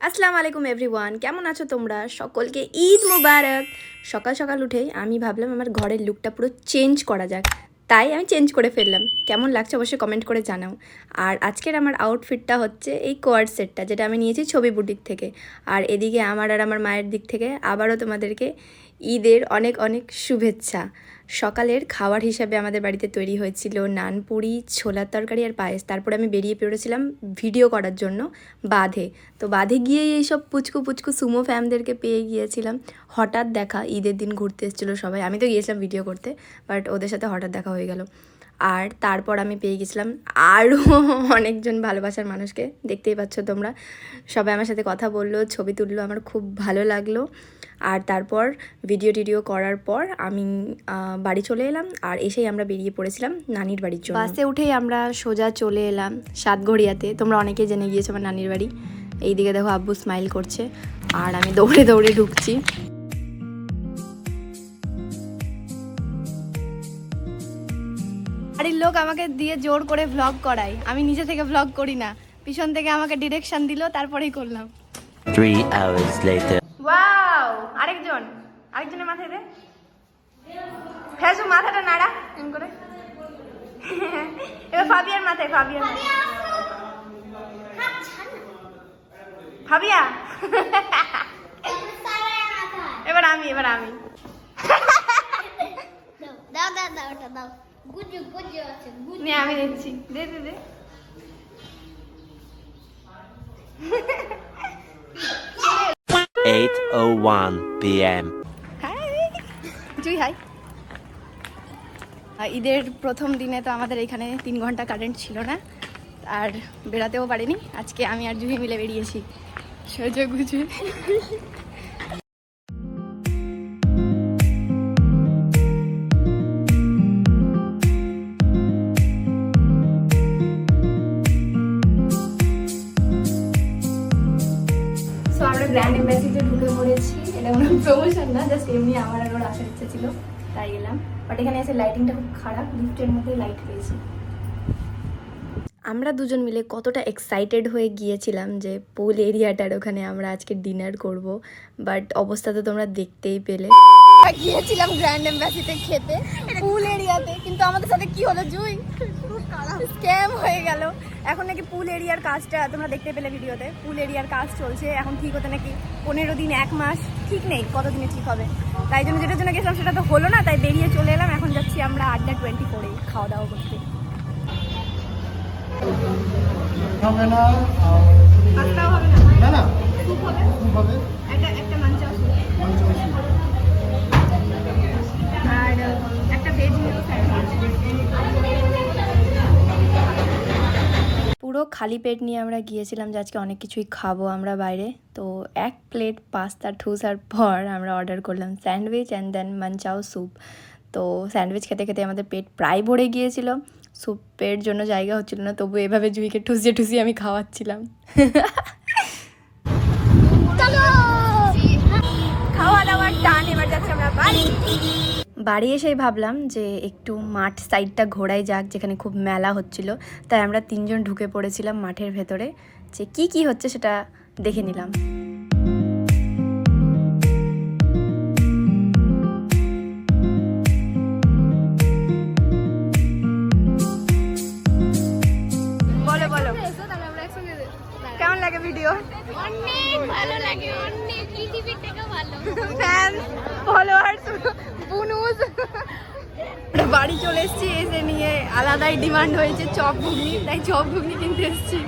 আসসালামু আলাইকুম এভরিওয়ান, কেমন আছো তোমরা? সকলকে ঈদ মুবারক। সকাল সকাল উঠেই আমি ভাবলাম আমার ঘরের লুকটা পুরো চেঞ্জ করা যাক, তাই আমি চেঞ্জ করে ফেললাম। কেমন লাগছে অবশ্যই কমেন্ট করে জানাও। আর আজকের আমার আউটফিটটা হচ্ছে এই কোয়ার্ড সেটটা, যেটা আমি নিয়েছি ছবি বুটিক থেকে। আর এদিকে আমার আর আমার মায়ের দিক থেকে আবারও তোমাদেরকে ঈদের অনেক অনেক শুভেচ্ছা। সকালের খাবার হিসাবে আমাদের বাড়িতে তৈরি হয়েছিল নান, পুরি, ছোলার তরকারি আর পায়েস। তারপরে আমি বেরিয়ে পড়েছিলাম ভিডিও করার জন্য বাঁধে। তো বাঁধে গিয়েই এইসব পুচকু পুচকু সুমো ফ্যামদেরকে পেয়ে গিয়েছিলাম। হঠাৎ দেখা, ঈদের দিন ঘুরতে এসেছিলো সবাই, আমি তো গিয়েছিলাম ভিডিও করতে, বাট ওদের সাথে হঠাৎ দেখা হয়ে গেল। আর তারপর আমি পেয়ে গেছিলাম আরও অনেকজন ভালোবাসার মানুষকে, দেখতেই পাচ্ছ তোমরা। সবাই আমার সাথে কথা বললো, ছবি তুললো, আমার খুব ভালো লাগলো। আর তারপর ভিডিও করার পর আমি বাড়ি চলে এলাম। আর এসেই আমরা বেরিয়ে পড়েছিলাম নানির বাড়ির জন্য। বাসে উঠেই আমরা সোজা চলে এলাম সাতঘড়িয়াতে। তোমরা অনেকেই জেনে গিয়েছো আমার নানির বাড়ি। এইদিকে দেখো আব্বু স্মাইল করছে, আর আমি দৌড়ে দৌড়ে ঢুকছি। বাড়ির লোক আমাকে দিয়ে জোর করে ভ্লগ করায়, আমি নিজে থেকে ভ্লগ করি না, পিছন থেকে আমাকে ডিরেকশন দিল, তারপরেই করলাম। 3 hours later. ওয়াও, আরেকজনের মাথায় দে, ফেসু মাথাটা নাড়া এম করে। এবার ফাবিয়ার মাথায়, ফাবিয়া এবার আমি নে, আমি দিচ্ছি, দে 8:01 p.m. জুই হাই। ঈদের প্রথম দিনে তো আমাদের এখানে 3 ঘন্টা কারেন্ট ছিল না, আর বেরাতেও পারিনি। আজকে আমি আর জুহি মিলে বেরিয়েছি সোজা গুজে। আমরা গ্র্যান্ড এম্বাসিতে ঢুকে পড়েছি। এটা কোনো প্রমোশন না, জাস্ট এমনি আমার আর ওর আসার ইচ্ছা ছিল, তাই এলাম। বাট এখানে এসে লাইটিংটা খুব খারাপ, লিফটের মধ্যে লাইট পেয়েছি। আমরা দুজন মিলে কতটা এক্সাইটেড হয়ে গিয়েছিলাম যে পুল এরিয়াটার ওখানে আমরা আজকে ডিনার করব, বাট অবস্থা তো তোমরা দেখতেই পেলে। গিয়েছিলাম গ্র্যান্ড এম্বাসিতে খেতে পুল এরিয়াতে, কিন্তু আমাদের সাথে কি হলো জুই, স্ক্যাম হয়ে গেল। এখন নাকি পুল এরিয়ার কাজটা তোমরা দেখতে পেলে ভিডিওতে, পুল এরিয়ার কাজ চলছে এখন, ঠিক হতে নাকি 15 দিন 1 মাস, ঠিক নেই কতদিনে ঠিক হবে। তাই জন্য যেটার জন্য গেছিলাম সেটা তো হলো না, তাই বেরিয়ে চলে এলাম। এখন যাচ্ছি আমরা আড্ডা 24 খাওয়া দাওয়া করতে। হবে না, পাস্তাও হবে না, না না স্যুপ হবে, খুব হবে একটা মাঞ্চাও স্যুপ, আর একটা ভেজ মিল স্যান্ডউইচ। পুরো খালি পেট নিয়ে আমরা গিয়েছিলাম যে আজকে অনেক কিছুই খাবো আমরা বাইরে। তো 1 প্লেট পাস্তা ঠুসার পর আমরা অর্ডার করলাম স্যান্ডউইচ অ্যান্ড দেন মাঞ্চাও স্যুপ। তো স্যান্ডউইচ খেতে খেতে আমাদের পেট প্রায় ভরে গিয়েছিল, স্যুপের জন্য জায়গা হচ্ছিল না, তবু এভাবে জুইকে ঠুসিয়ে আমি খাওয়াচ্ছিলাম। খাওয়া দাওয়ার টান, এবার যাচ্ছি আমরা বাড়ি এসেই ভাবলাম যে একটু মাঠ সাইডটা ঘোরাই যাক, যেখানে খুব মেলা হচ্ছিল। তাই আমরা 3 জন ঢুকে পড়েছিলাম মাঠের ভেতরে, যে কি হচ্ছে সেটা দেখে নিলাম। বলো কেমন লাগে ভিডিও? অনেক ভালো লাগে, অনেক পৃথিবীর থেকে ভালো। ফ্যান ফলোয়ার্স বুনুজ। বাড়ি চলে এসেছি, এসে নিয়ে আলাদাই ডিমান্ড হয়েছে চপ ঘুগনি, তাই চপ ঘুগনি কিনতে এসেছি।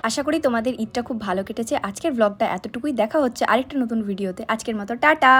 আশা করি তোমাদের ঈদটা খুব ভালো কেটেছে। আজকের ব্লগটা এতটুকুই, দেখা হচ্ছে আরেকটা নতুন ভিডিওতে। আজকের মতো টাটা।